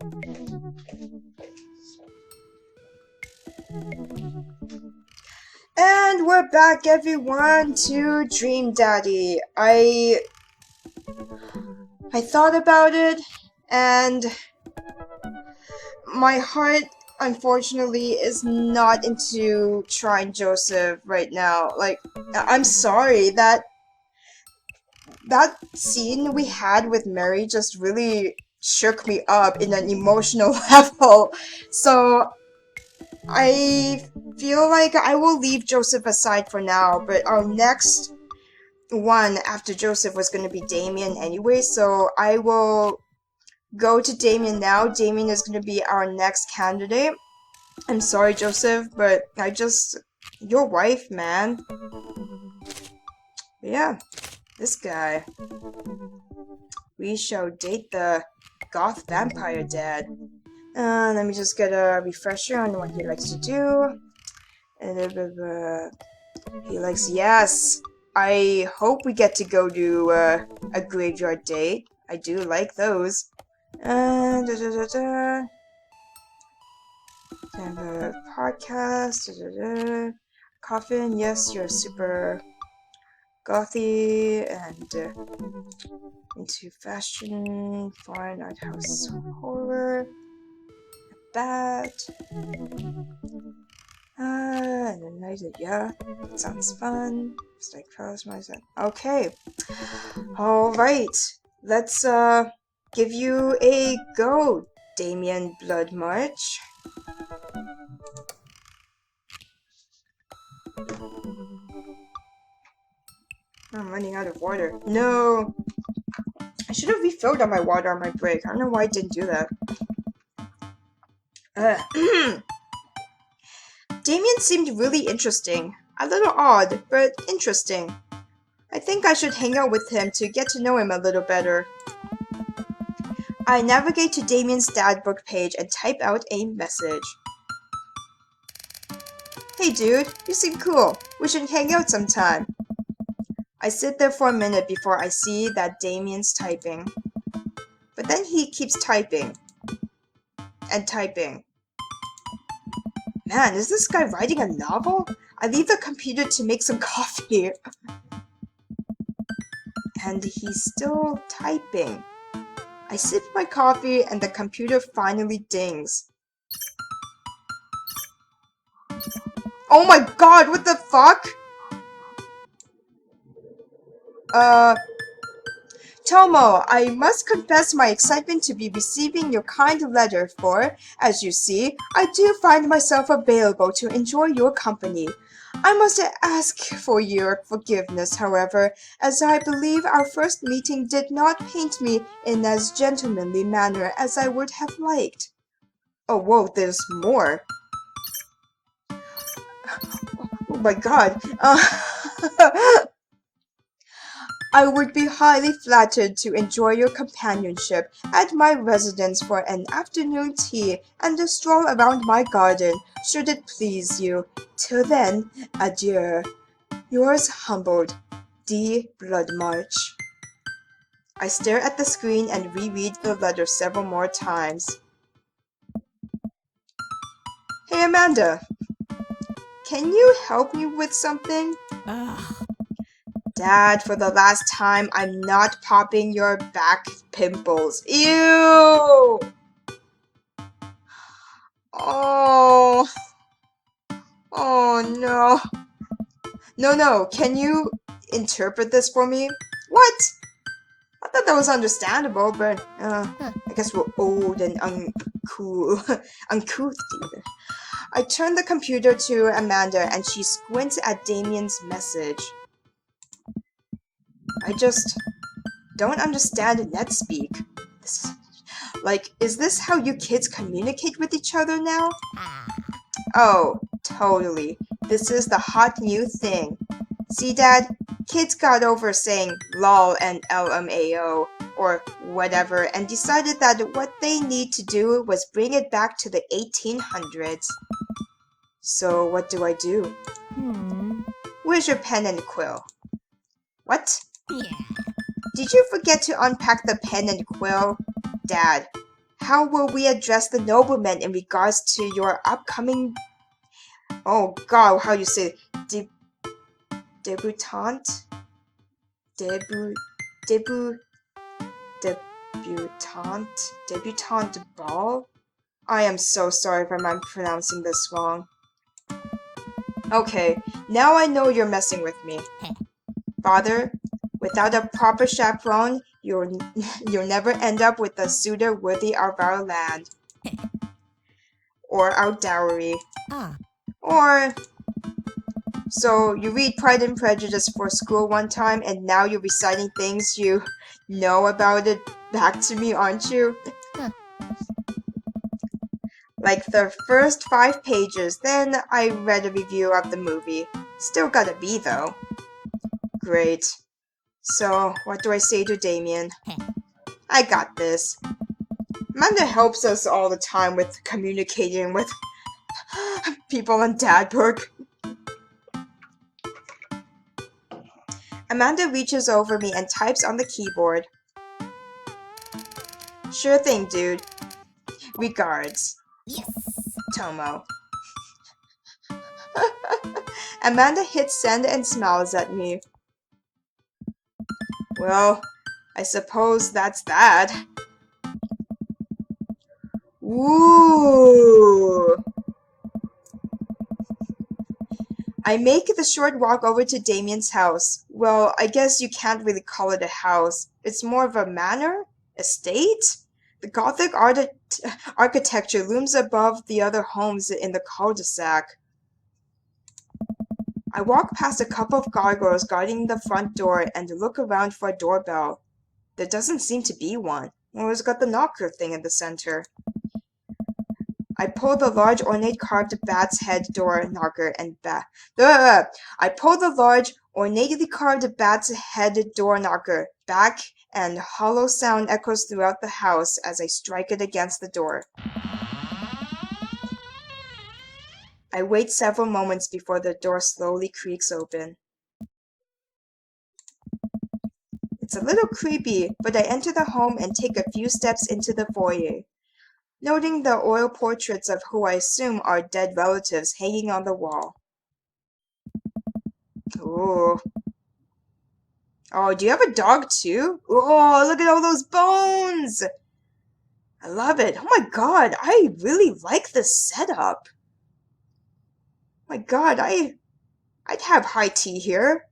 And we're back, everyone, to Dream Daddy. I thought about it, and my heart, unfortunately, is not into trying Joseph right now. Like, I'm sorry, that scene we had with Mary just really shook me up in an emotional level. So, I feel like I will leave Joseph aside for now, but our next one after Joseph was going to be Damien anyway, so I will go to Damien now. Damien is going to be our next candidate. I'm sorry, Joseph, but your wife, man. Yeah, this guy. We shall date the goth vampire dad. Let me just get a refresher on what he likes to do. He likes, yes! I hope we get to go to a graveyard date. I do like those. Kind of a podcast. Coffin, yes, you're super gothy and into fashion, foreign art house horror. That. And a night, yeah, sounds fun. It's like fellas myself. Okay. Alright. Let's give you a go, Damien Blood March. I'm running out of water. No! I should have refilled on my water on my break. I don't know why I didn't do that. Damien seemed really interesting. A little odd, but interesting. I think I should hang out with him to get to know him a little better. I navigate to Damien's dad book page and type out a message. Hey dude, you seem cool. We should hang out sometime. I sit there for a minute before I see that Damien's typing. But then he keeps typing. And typing. Man, is this guy writing a novel? I leave the computer to make some coffee. And he's still typing. I sip my coffee and the computer finally dings. Oh my god, what the fuck? Tomo, I must confess my excitement to be receiving your kind letter for, as you see, I do find myself available to enjoy your company. I must ask for your forgiveness, however, as I believe our first meeting did not paint me in as gentlemanly manner as I would have liked. Oh, whoa, there's more. Oh my god. I would be highly flattered to enjoy your companionship at my residence for an afternoon tea and a stroll around my garden, should it please you. Till then, adieu. Yours humbled, D. Bloodmarch. I stare at the screen and reread the letter several more times. Hey Amanda, can you help me with something? Dad, for the last time, I'm not popping your back pimples. Ew! Oh. Oh no. No, can you interpret this for me? What? I thought that was understandable, but I guess we're old and uncool. Uncouth, even. I turn the computer to Amanda and she squints at Damien's message. I just don't understand NetSpeak. Is this how you kids communicate with each other now? Oh, totally. This is the hot new thing. See, Dad? Kids got over saying lol and LMAO or whatever and decided that what they need to do was bring it back to the 1800s. So what do I do? Where's your pen and quill? What? Yeah. Did you forget to unpack the pen and quill? Dad, How will we address the nobleman in regards to your upcoming... Oh god, how you say it? Debutante? Debutante ball? I am so sorry if I'm pronouncing this wrong. Okay, now I know you're messing with me. Father, without a proper chaperone, you'll never end up with a suitor worthy of our land. Or our dowry. Or... So, you read Pride and Prejudice for school one time, and now you're reciting things you know about it back to me, aren't you? Like the first 5 pages, then I read a review of the movie. Still got a B though. Great. So, what do I say to Damien? I got this. Amanda helps us all the time with communicating with people on Dadburg. Amanda reaches over me and types on the keyboard. Sure thing, dude. Regards. Yes. Tomo. Amanda hits send and smiles at me. Well, I suppose that's that. Ooh. I make the short walk over to Damien's house. Well, I guess you can't really call it a house. It's more of a manor? Estate? The Gothic architecture looms above the other homes in the cul-de-sac. I walk past a couple of gargoyles guarding the front door and look around for a doorbell. There doesn't seem to be one. Well, it's got the knocker thing in the center. I pull the large ornate carved bat's head door knocker and I pull the large ornately carved bat's head door knocker back, and hollow sound echoes throughout the house as I strike it against the door. I wait several moments before the door slowly creaks open. It's a little creepy, but I enter the home and take a few steps into the foyer, noting the oil portraits of who I assume are dead relatives hanging on the wall. Ooh. Oh, do you have a dog too? Oh, look at all those bones! I love it. Oh my god, I really like this setup. My god, I'd have high tea here.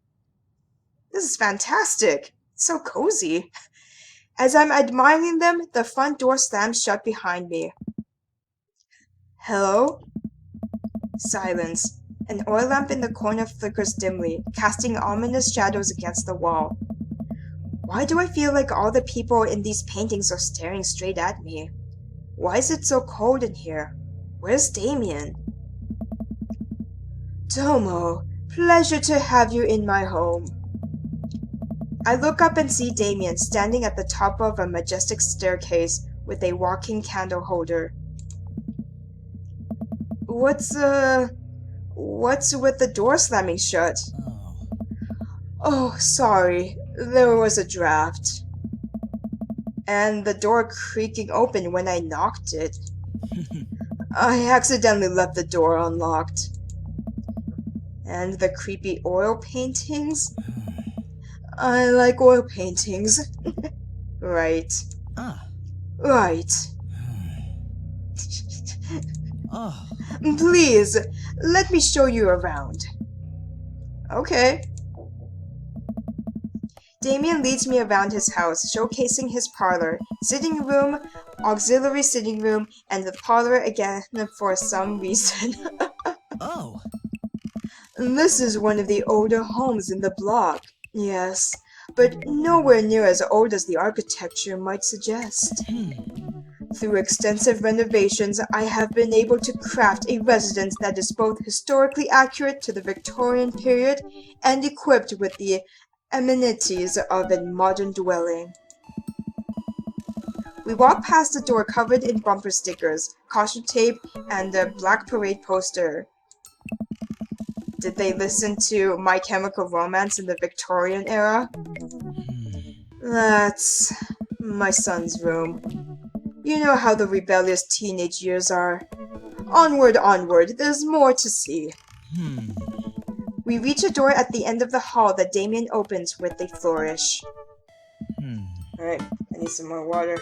This is fantastic. It's so cozy. As I'm admiring them, the front door slams shut behind me. Hello? Silence. An oil lamp in the corner flickers dimly, casting ominous shadows against the wall. Why do I feel like all the people in these paintings are staring straight at me? Why is it so cold in here? Where's Damien? Tomo, pleasure to have you in my home. I look up and see Damien standing at the top of a majestic staircase with a walking candle holder. What's with the door slamming shut? Oh, sorry. There was a draft. And the door creaking open when I knocked it. I accidentally left the door unlocked. And the creepy oil paintings? I like oil paintings. Right. Right. Please, let me show you around. Okay. Damien leads me around his house, showcasing his parlor, sitting room, auxiliary sitting room, and the parlor again for some reason. Oh. This is one of the older homes in the block. Yes, but nowhere near as old as the architecture might suggest. Through extensive renovations, I have been able to craft a residence that is both historically accurate to the Victorian period and equipped with the amenities of a modern dwelling. We walk past a door covered in bumper stickers, caution tape, and a Black Parade poster. Did they listen to My Chemical Romance in the Victorian era? That's my son's room. You know how the rebellious teenage years are. Onward, onward, there's more to see. We reach a door at the end of the hall that Damien opens with a flourish. Alright, I need some more water.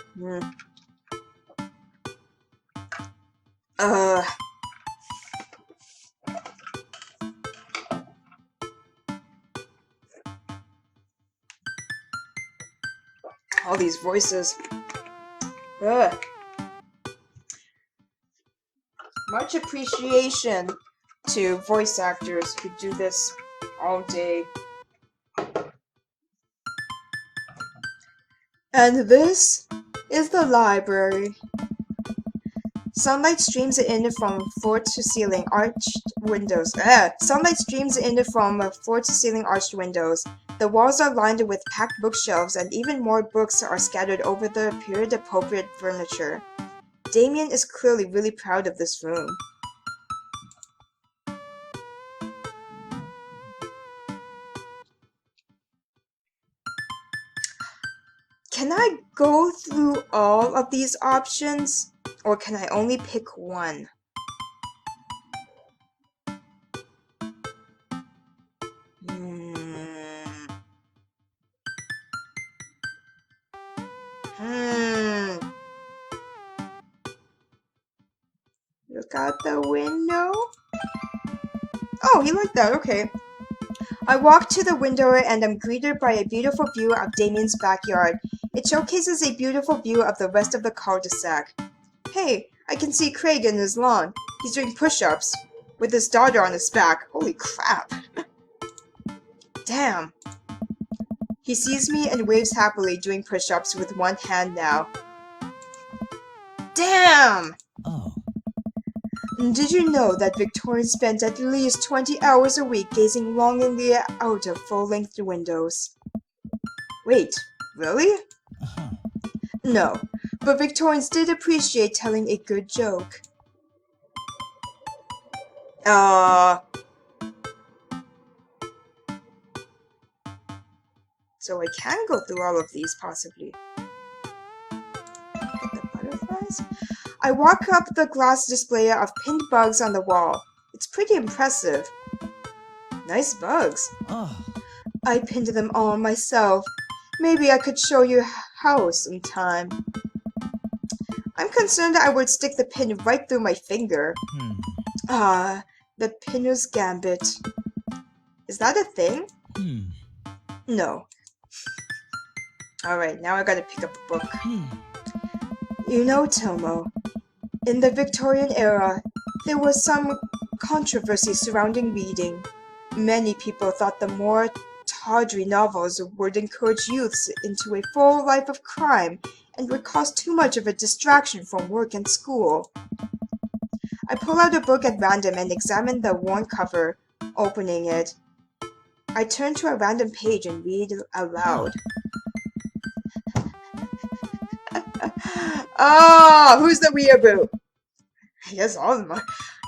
All these voices. Much appreciation to voice actors who do this all day. And this is the library. Sunlight streams in from floor-to-ceiling arched windows. Sunlight streams in from floor-to-ceiling arched windows. The walls are lined with packed bookshelves, and even more books are scattered over the period-appropriate furniture. Damien is clearly really proud of this room. Can I go through all of these options? Or can I only pick one? Look out the window. Oh, he liked that, okay. I walk to the window and am greeted by a beautiful view of Damien's backyard. It showcases a beautiful view of the rest of the cul-de-sac. Hey, I can see Craig in his lawn. He's doing push-ups with his daughter on his back. Holy crap. Damn. He sees me and waves happily, doing push-ups with one hand now. Damn! Oh. Did you know that Victorians spent at least 20 hours a week gazing longingly out of full-length windows? Wait, really? No, but Victorians did appreciate telling a good joke. So I can go through all of these, possibly. Get the butterflies? I walk up the glass display of pinned bugs on the wall. It's pretty impressive. Nice bugs. Oh. I pinned them all myself. Maybe I could show you how sometime. I'm concerned I would stick the pin right through my finger. The pinner's gambit. Is that a thing? No. Alright, now I gotta pick up a book. You know, Tomo, in the Victorian era, there was some controversy surrounding reading. Many people thought the more tawdry novels would encourage youths into a full life of crime and would cause too much of a distraction from work and school. I pull out a book at random and examine the worn cover, opening it. I turn to a random page and read aloud. Who's the weeaboo? I guess all of them are.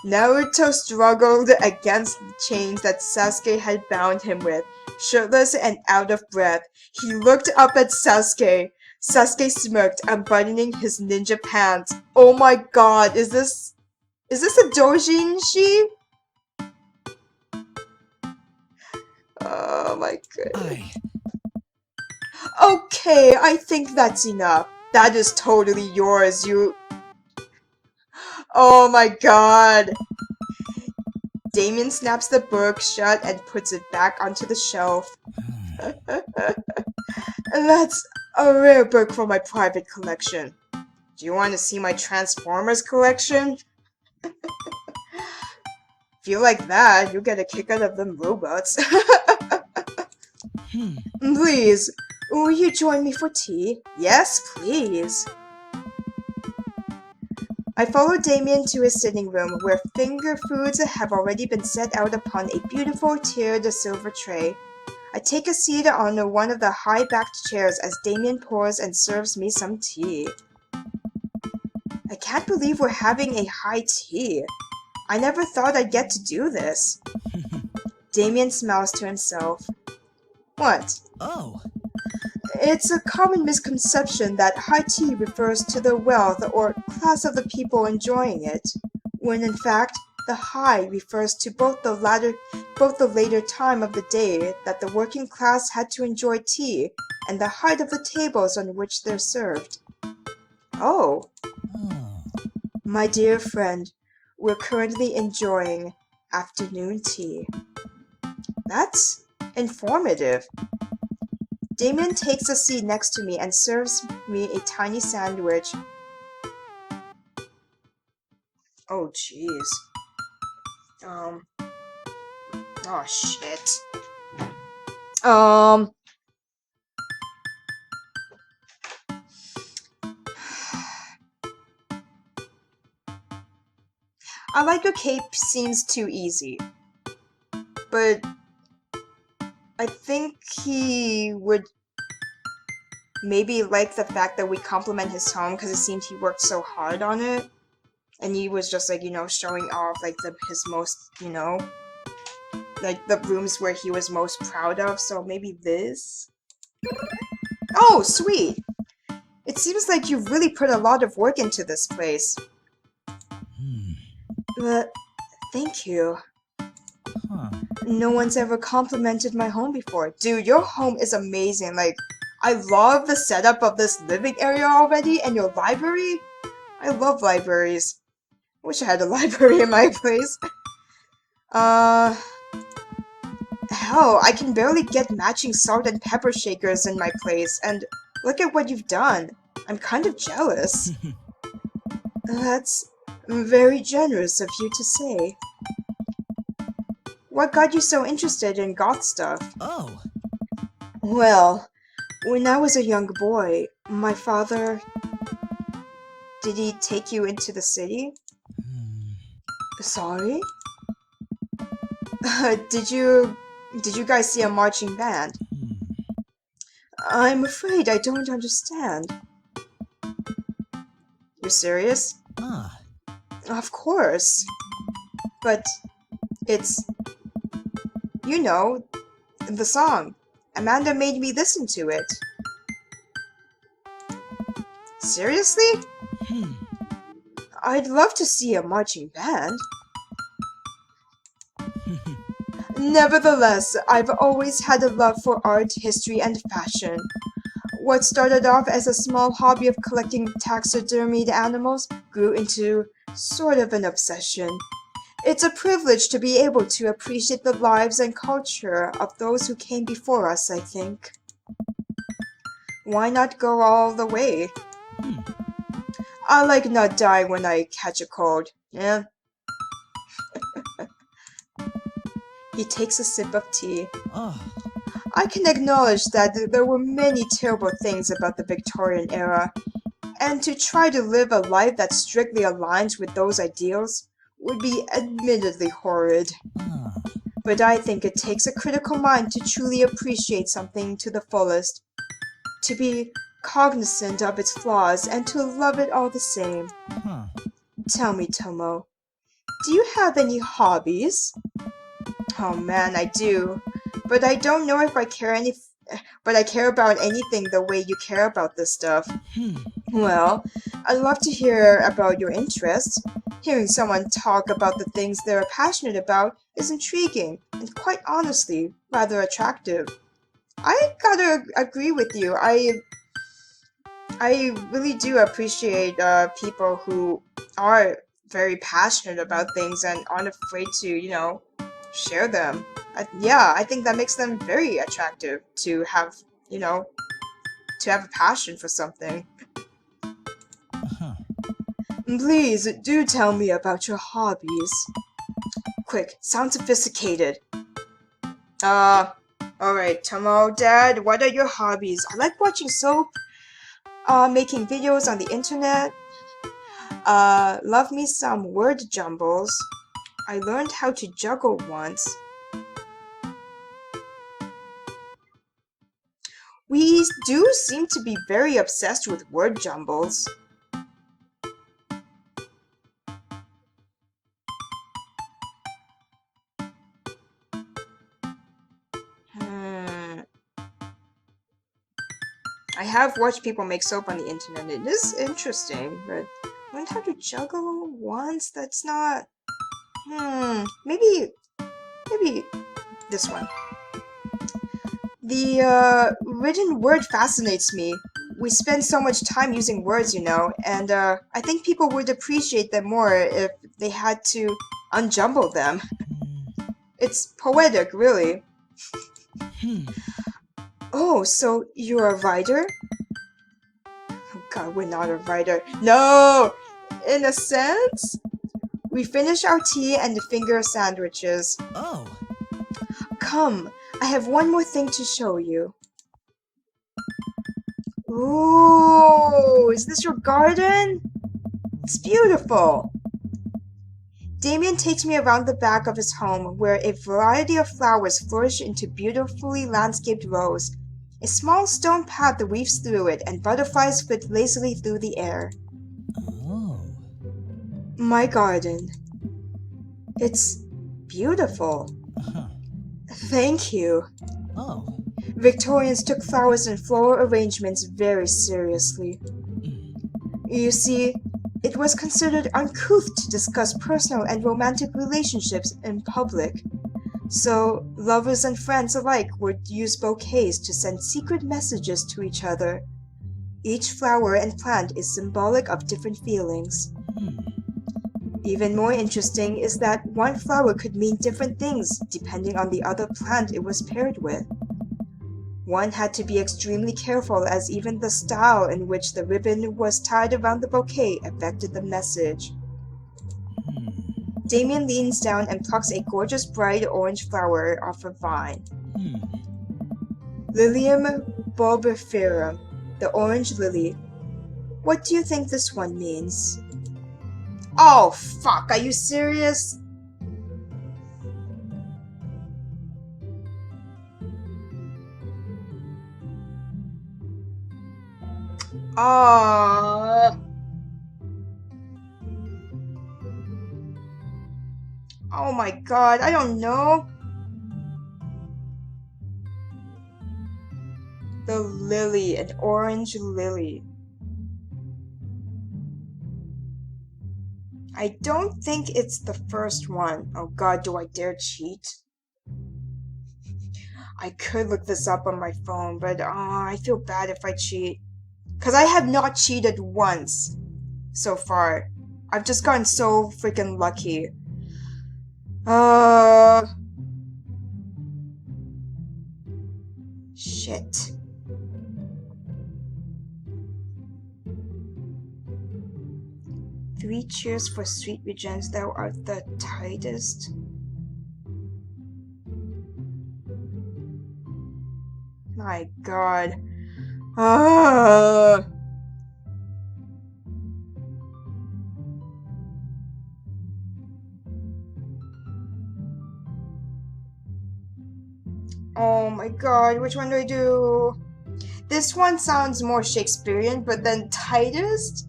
Naruto struggled against the chains that Sasuke had bound him with. Shirtless and out of breath, he looked up at Sasuke. Sasuke smirked, unbuttoning his ninja pants. Oh my god, is this a doujinshi? Oh my goodness. Okay, I think that's enough. That is totally yours, you... Oh my god. Damien snaps the book shut and puts it back onto the shelf. That's a rare book for my private collection. Do you want to see my Transformers collection? If you like that, you'll get a kick out of them robots. Please, will you join me for tea? Yes, please. I follow Damien to his sitting room, where finger foods have already been set out upon a beautiful tiered silver tray. I take a seat on one of the high-backed chairs as Damien pours and serves me some tea. I can't believe we're having a high tea. I never thought I'd get to do this. Damien smiles to himself. What? Oh. It's a common misconception that high tea refers to the wealth or class of the people enjoying it, when in fact the high refers to both the later time of the day that the working class had to enjoy tea and the height of the tables on which they're served. Oh, Oh. my dear friend, we're currently enjoying afternoon tea. That's informative. Damien takes a seat next to me and serves me a tiny sandwich. Oh, jeez. Um, oh, shit. Um, I like your cape seems too easy, but I think he would maybe like the fact that we compliment his home because it seemed he worked so hard on it. And he was just like, showing off like his most, like the rooms where he was most proud of. So maybe this. Oh, sweet. It seems like you've really put a lot of work into this place. Hmm. But thank you. Huh. No one's ever complimented my home before. Dude, your home is amazing. Like, I love the setup of this living area already and your library. I love libraries. Wish I had a library in my place. Uh, Hell, I can barely get matching salt and pepper shakers in my place, and look at what you've done. I'm kind of jealous. That's very generous of you to say. What got you so interested in goth stuff? Oh. Well, when I was a young boy, my father... Did he take you into the city? Hmm. Sorry? Did you... Did you guys see a marching band? Hmm. I'm afraid I don't understand. You're serious? Ah. Of course. But it's, you know, the song. Amanda made me listen to it. Seriously? Hmm. I'd love to see a marching band. Nevertheless, I've always had a love for art, history, and fashion. What started off as a small hobby of collecting taxidermied animals grew into sort of an obsession. It's a privilege to be able to appreciate the lives and culture of those who came before us, I think. Why not go all the way? Hmm. I like not die when I catch a cold. Yeah. He takes a sip of tea. Oh. I can acknowledge that there were many terrible things about the Victorian era, and to try to live a life that strictly aligns with those ideals would be admittedly horrid. Ah. But I think it takes a critical mind to truly appreciate something to the fullest, to be cognizant of its flaws and to love it all the same. Huh. Tell me, Tomo, do you have any hobbies? Oh man, I do. But I don't know if I care but I care about anything the way you care about this stuff. Hmm. Well, I'd love to hear about your interests. Hearing someone talk about the things they're passionate about is intriguing and quite honestly rather attractive. I gotta agree with you. I really do appreciate people who are very passionate about things and aren't afraid to, share them. Yeah, I think that makes them very attractive to have, you know, to have a passion for something. Uh-huh. Please do tell me about your hobbies. Quick, sound sophisticated. Uh, alright, TomoDad, what are your hobbies? I like watching soap, making videos on the internet. Love me some word jumbles. I learned how to juggle once. We do seem to be very obsessed with word jumbles. Hmm. I have watched people make soap on the internet. It is interesting, but I learned how to juggle once. That's not. Maybe this one. The written word fascinates me. We spend so much time using words, you know, and I think people would appreciate them more if they had to unjumble them. It's poetic, really. Oh, so you're a writer? Oh god, we're not a writer. No! In a sense? We finish our tea and the finger sandwiches. Oh. Come, I have one more thing to show you. Ooh, is this your garden? It's beautiful. Damien takes me around the back of his home, where a variety of flowers flourish into beautifully landscaped rows. A small stone path weaves through it, and butterflies flit lazily through the air. Oh. My garden. It's beautiful. Thank you. Oh. Victorians took flowers and floral arrangements very seriously. You see, it was considered uncouth to discuss personal and romantic relationships in public. So, lovers and friends alike would use bouquets to send secret messages to each other. Each flower and plant is symbolic of different feelings. Even more interesting is that one flower could mean different things depending on the other plant it was paired with. One had to be extremely careful, as even the style in which the ribbon was tied around the bouquet affected the message. Damien leans down and plucks a gorgeous bright orange flower off a vine. Lilium bulbiferum, the orange lily. What do you think this one means? Oh, fuck, are you serious? Oh my god, I don't know. The lily, an orange lily. I don't think it's the first one. Oh god, do I dare cheat? I could look this up on my phone, but I feel bad if I cheat. Because I have not cheated once so far. I've just gotten so freaking lucky. Shit. Three cheers for sweet regents, thou art the tightest. My god. Oh my god, which one do I do? This one sounds more Shakespearean, but then tightest?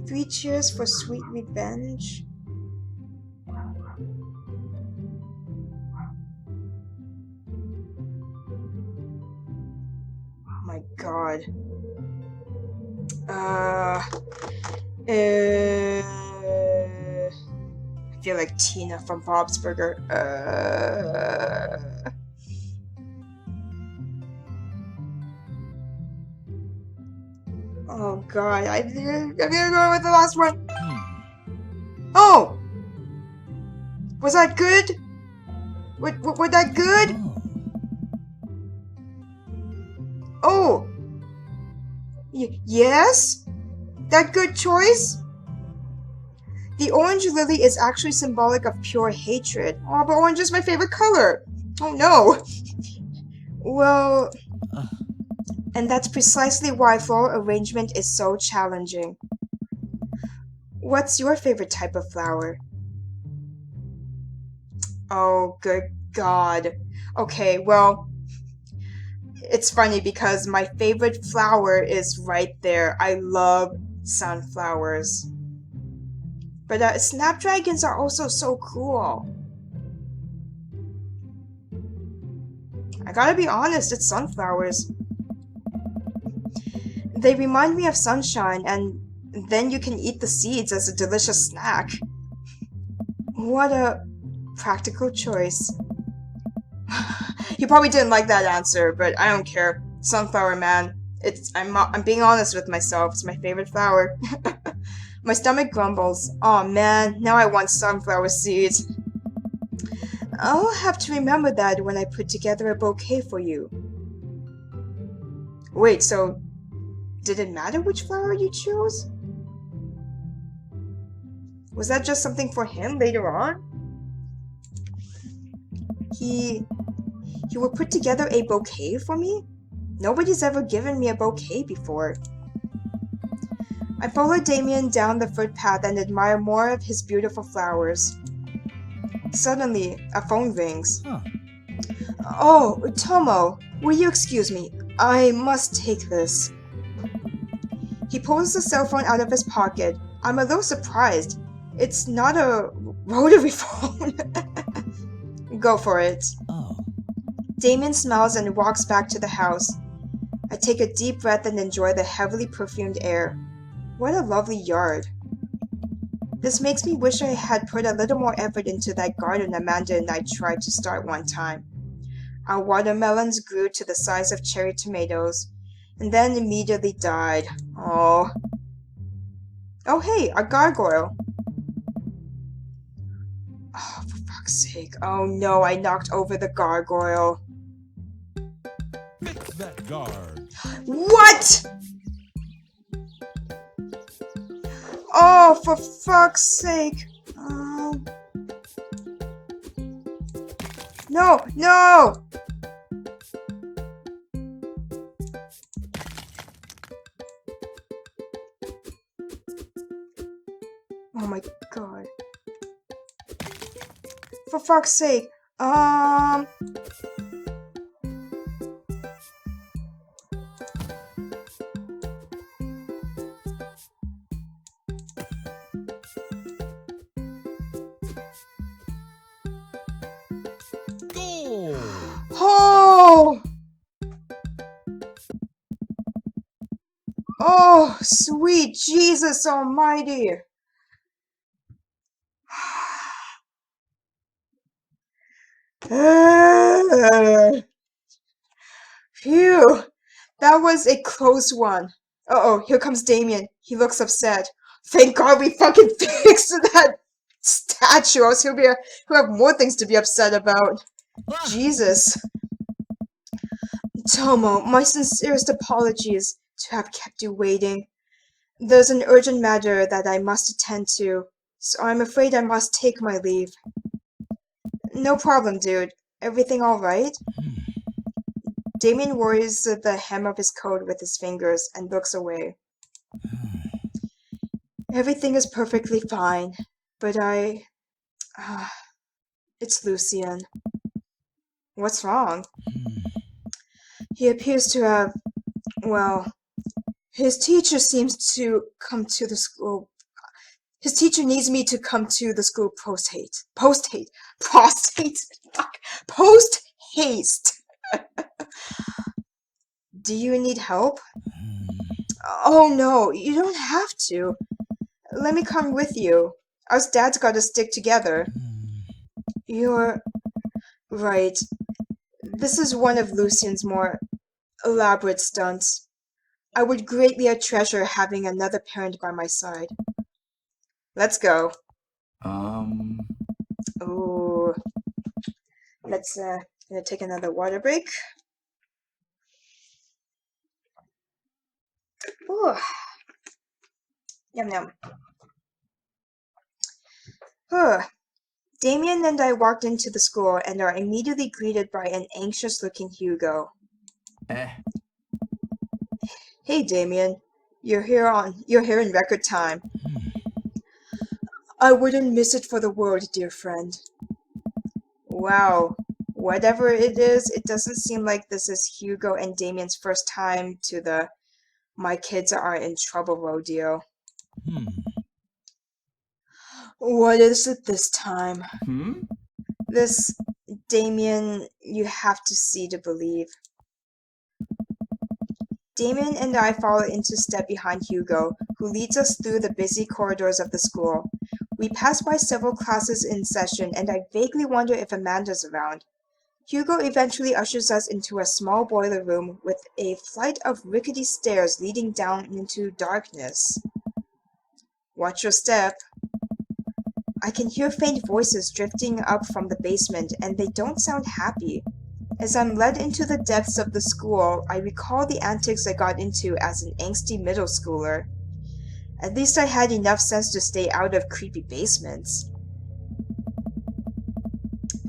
Three cheers for sweet revenge. Oh my god. I feel like Tina from Bob's Burger. Oh god, I'm gonna go with the last one. Oh! Was that good? Was that good? Oh! Yes? That good choice? The orange lily is actually symbolic of pure hatred. Oh, but orange is my favorite color. Oh no. Well... And that's precisely why floral arrangement is so challenging. What's your favorite type of flower? Oh, good God. Okay, well, it's funny because my favorite flower is right there. I love sunflowers. But snapdragons are also so cool. I gotta be honest, it's sunflowers. They remind me of sunshine, and then you can eat the seeds as a delicious snack. What a practical choice. You probably didn't like that answer, but I don't care. Sunflower man. I'm being honest with myself. It's my favorite flower. My stomach grumbles. Aw man, now I want sunflower seeds. I'll have to remember that when I put together a bouquet for you. Wait, so did it matter which flower you chose? Was that just something for him later on? He would put together a bouquet for me? Nobody's ever given me a bouquet before. I follow Damien down the footpath and admire more of his beautiful flowers. Suddenly, a phone rings. Huh. Oh, Tomo, will you excuse me? I must take this. He pulls the cell phone out of his pocket. I'm a little surprised. It's not a rotary phone. Go for it. Oh. Damien smiles and walks back to the house. I take a deep breath and enjoy the heavily perfumed air. What a lovely yard. This makes me wish I had put a little more effort into that garden Amanda and I tried to start one time. Our watermelons grew to the size of cherry tomatoes, and then immediately died. Oh. Oh hey, a gargoyle. Oh, for fuck's sake. Oh no, I knocked over the gargoyle. Fix that guard. What?! Oh, for fuck's sake. No, no! Oh my god. For fuck's sake. Goal! Oh! Oh, sweet Jesus Almighty! Phew! That was a close one. Uh-oh, here comes Damien. He looks upset. Thank God we fucking fixed that statue, else he'll have more things to be upset about. Jesus. Tomo, my sincerest apologies to have kept you waiting. There's an urgent matter that I must attend to, so I'm afraid I must take my leave. No problem, dude. Everything alright? Damien worries the hem of his coat with his fingers and looks away. Everything is perfectly fine, but it's Lucien. What's wrong? He appears to have, well, his teacher seems to come to the school. His teacher needs me to come to the school post-haste. Post-haste! Do you need help? Oh no, you don't have to. Let me come with you. Us dads gotta stick together. You're right. This is one of Lucien's more elaborate stunts. I would greatly treasure having another parent by my side. Let's go. Ooh. Let's gonna take another water break. Ooh. Yum yum. Damien and I walked into the school and are immediately greeted by an anxious-looking Hugo. Hey, Damien. You're here in record time. I wouldn't miss it for the world, dear friend. Wow. Whatever it is, it doesn't seem like this is Hugo and Damien's first time to the my kids are in trouble rodeo. What is it this time? This, Damien, you have to see to believe. Damien and I follow into step behind Hugo, who leads us through the busy corridors of the school. We pass by several classes in session, and I vaguely wonder if Amanda's around. Hugo eventually ushers us into a small boiler room with a flight of rickety stairs leading down into darkness. Watch your step. I can hear faint voices drifting up from the basement, and they don't sound happy. As I'm led into the depths of the school, I recall the antics I got into as an angsty middle schooler. At least I had enough sense to stay out of creepy basements.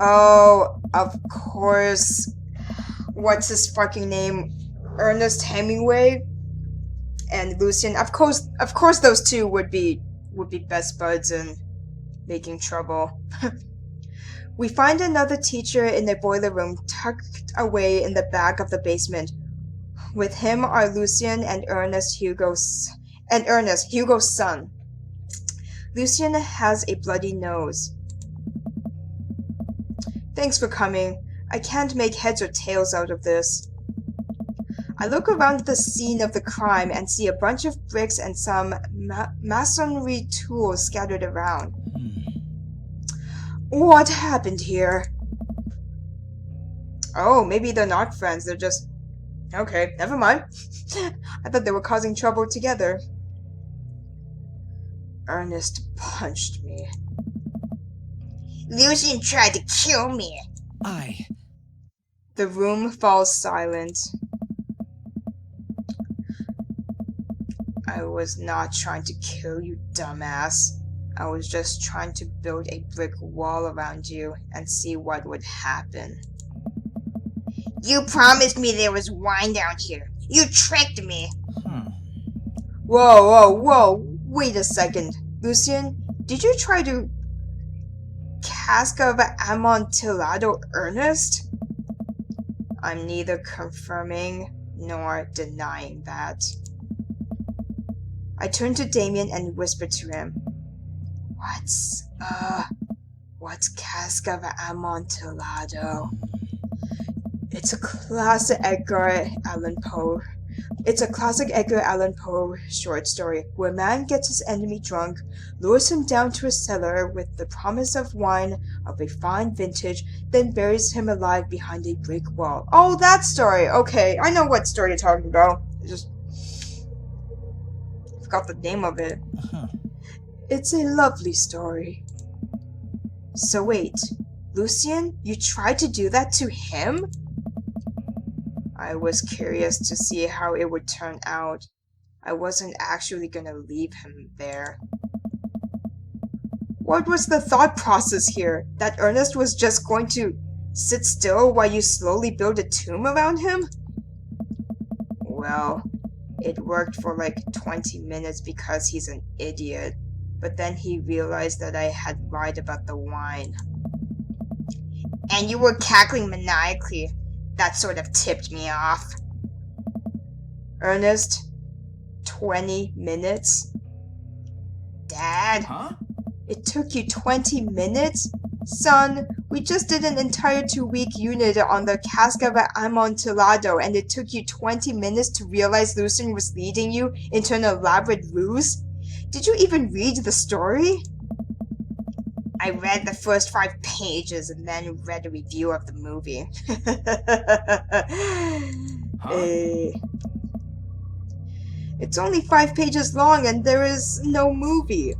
Oh, of course. What's his fucking name? Ernest Hemingway and Lucian. Of course those two would be best buds and making trouble. We find another teacher in the boiler room tucked away in the back of the basement. With him are Lucian and Ernest, Hugo's son. Lucian has a bloody nose. Thanks for coming. I can't make heads or tails out of this. I look around the scene of the crime and see a bunch of bricks and some masonry tools scattered around. What happened here? Oh, maybe they're not friends, they're just... Okay, never mind. I thought they were causing trouble together. Ernest punched me. Lucian tried to kill me. The room falls silent. I was not trying to kill you, dumbass. I was just trying to build a brick wall around you and see what would happen. You promised me there was wine down here. You tricked me. Whoa. Wait a second. Lucian, did you try to cask of Amontillado Ernest? I'm neither confirming nor denying that. I turned to Damien and whispered to him. What's cask of Amontillado? It's a classic Edgar Allan Poe short story where a man gets his enemy drunk, lures him down to a cellar with the promise of wine of a fine vintage, then buries him alive behind a brick wall. Oh, that story! Okay, I know what story you're talking about. I just forgot the name of it. It's a lovely story. So wait, Lucian, you tried to do that to him? I was curious to see how it would turn out. I wasn't actually gonna leave him there. What was the thought process here? That Ernest was just going to sit still while you slowly build a tomb around him? Well, it worked for like 20 minutes because he's an idiot. But then he realized that I had lied about the wine. And you were cackling maniacally. That sort of tipped me off. Ernest, 20 minutes? Dad? Huh? It took you 20 minutes? Son, we just did an entire 2-week unit on the cask of Amontillado, and it took you 20 minutes to realize Lucian was leading you into an elaborate ruse? Did you even read the story? I read the first 5 pages and then read a review of the movie. It's only 5 pages long and there is no movie.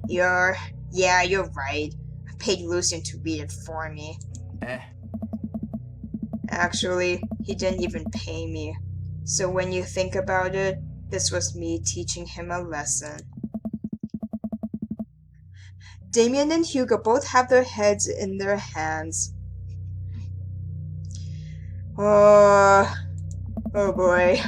You're right. I paid Lucian to read it for me. Actually, he didn't even pay me. So when you think about it, this was me teaching him a lesson. Damien and Hugo both have their heads in their hands. Oh boy.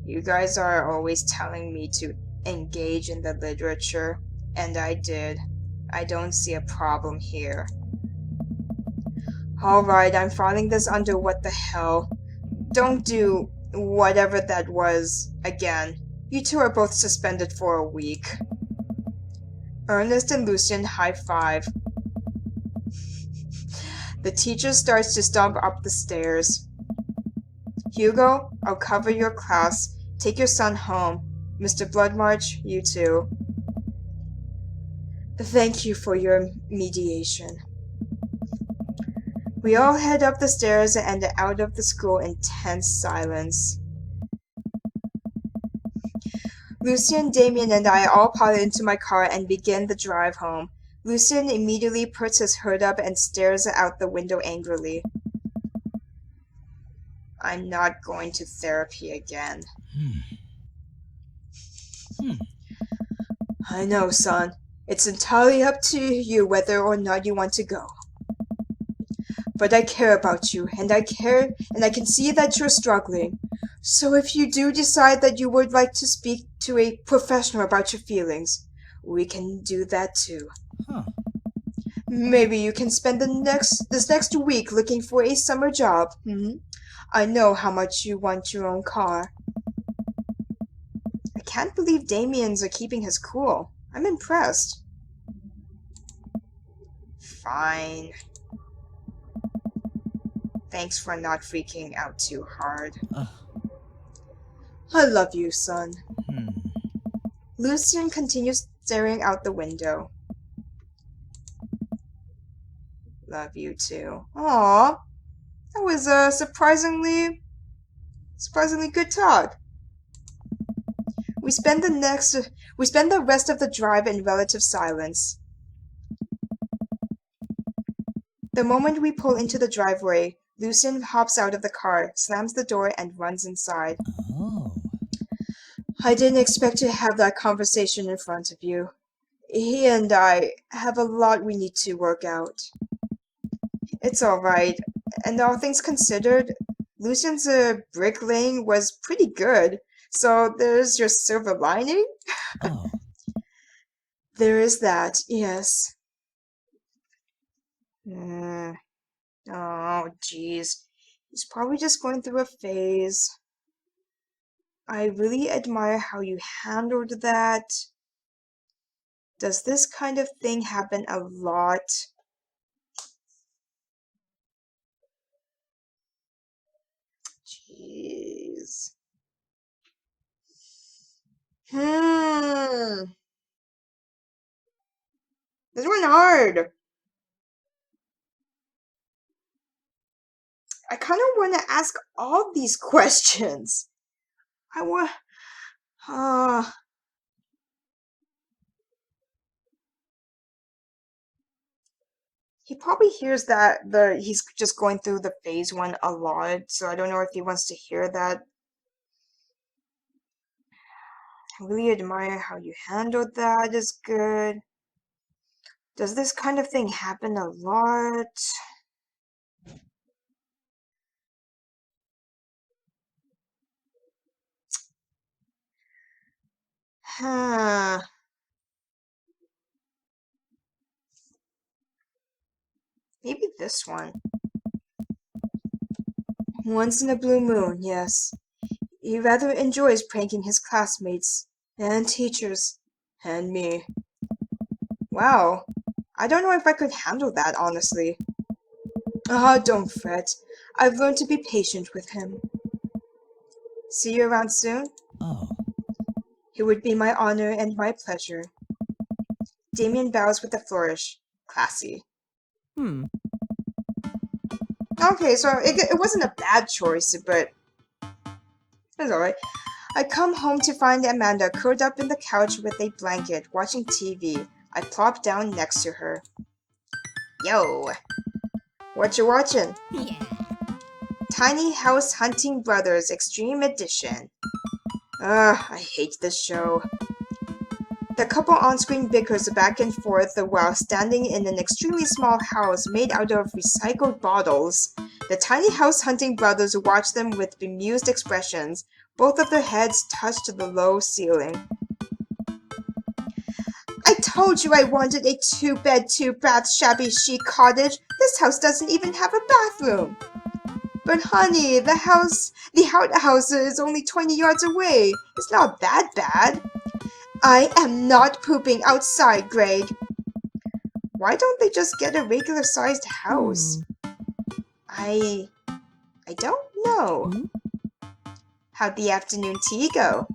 You guys are always telling me to engage in the literature, and I did. I don't see a problem here. Alright, I'm filing this under what the hell. Don't do whatever that was again. You two are both suspended for a week. Ernest and Lucian high five. The teacher starts to stomp up the stairs. Hugo, I'll cover your class. Take your son home. Mr. Bloodmarch, you too. Thank you for your mediation. We all head up the stairs and out of the school in tense silence. Lucien, Damien, and I all pile into my car and begin the drive home. Lucien immediately puts his hood up and stares out the window angrily. I'm not going to therapy again. I know, son. It's entirely up to you whether or not you want to go. But I care about you, and I can see that you're struggling. So if you do decide that you would like to speak to a professional about your feelings, we can do that too. Maybe you can spend this next week looking for a summer job. I know how much you want your own car. I can't believe Damien's keeping his cool. I'm impressed. Fine. Thanks for not freaking out too hard. I love you, son. Lucien continues staring out the window. Love you too. Aww. That was a surprisingly good talk. We spend the rest of the drive in relative silence. The moment we pull into the driveway, Lucien hops out of the car, slams the door, and runs inside. I didn't expect to have that conversation in front of you. He and I have a lot we need to work out. It's alright, and all things considered, Lucien's bricklaying was pretty good, so there's your silver lining. There is that, yes. Oh, jeez. He's probably just going through a phase. I really admire how you handled that. Does this kind of thing happen a lot? Jeez. This one hard. I kind of want to ask all these questions. He probably hears that he's just going through the phase one a lot, so I don't know if he wants to hear that. I really admire how you handled that. Is good. Does this kind of thing happen a lot? Maybe this one. Once in a blue moon, yes. He rather enjoys pranking his classmates, and teachers, and me. Wow. I don't know if I could handle that, honestly. Don't fret. I've learned to be patient with him. See you around soon? It would be my honor and my pleasure. Damien bows with a flourish. Classy. Okay, so it wasn't a bad choice, but it's alright. I come home to find Amanda curled up in the couch with a blanket, watching TV. I plop down next to her. Yo! What you watching? Tiny House Hunting Brothers Extreme Edition. I hate this show. The couple on-screen bickers back and forth while standing in an extremely small house made out of recycled bottles. The Tiny House Hunting Brothers watch them with bemused expressions. Both of their heads touched the low ceiling. I told you I wanted a 2-bed, 2-bath shabby chic cottage. This house doesn't even have a bathroom. But honey, the outhouse is only 20 yards away. It's not that bad. I am not pooping outside, Greg. Why don't they just get a regular-sized house? I don't know. How'd the afternoon tea go?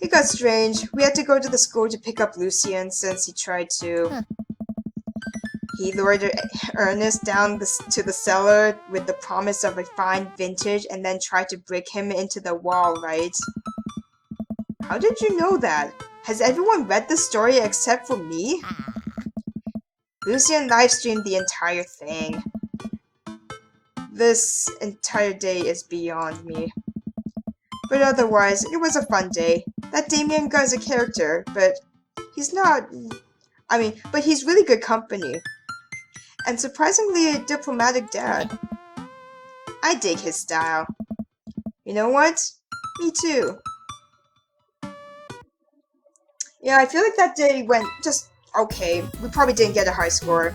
It got strange. We had to go to the school to pick up Lucien since he tried to. He lured Ernest down to the cellar with the promise of a fine vintage and then tried to brick him into the wall, right? How did you know that? Has everyone read the story except for me? Lucien livestreamed the entire thing. This entire day is beyond me. But otherwise, it was a fun day. That Damien guy's a character, but he's not... but he's really good company. And surprisingly a diplomatic dad. I dig his style. You know what? Me too. Yeah, I feel like that day went just okay. We probably didn't get a high score.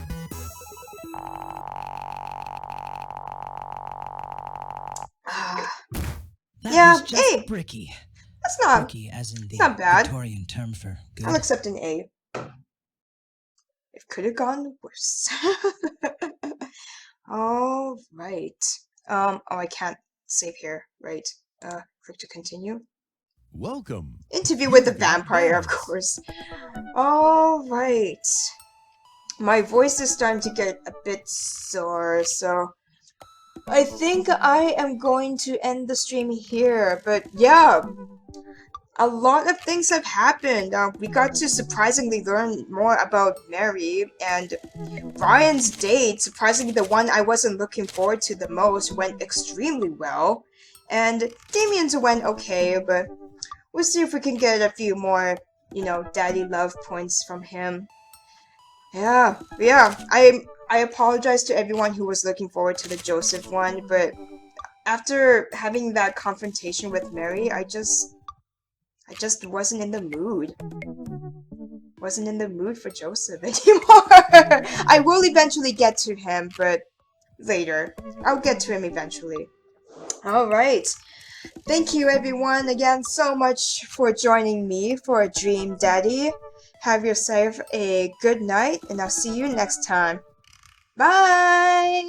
Yeah, was just A. bricky. That's not... Bricky as in the not bad. Victorian term for good. I'll accept an A. It could have gone worse. Alright. Oh, I can't save here. Right. Click to continue. Welcome. Interview with the vampire, of course. Alright. My voice is starting to get a bit sore, so I think I am going to end the stream here. But yeah, a lot of things have happened. We got to surprisingly learn more about Mary, and Ryan's date, surprisingly the one I wasn't looking forward to the most, went extremely well. And Damien's went okay, but we'll see if we can get a few more, daddy love points from him. Yeah, I apologize to everyone who was looking forward to the Joseph one, but after having that confrontation with Mary, I just wasn't in the mood. Wasn't in the mood for Joseph anymore. I will eventually get to him, but later. I'll get to him eventually. Alright. Thank you everyone again so much for joining me for Dream Daddy. Have yourself a good night, and I'll see you next time. Bye!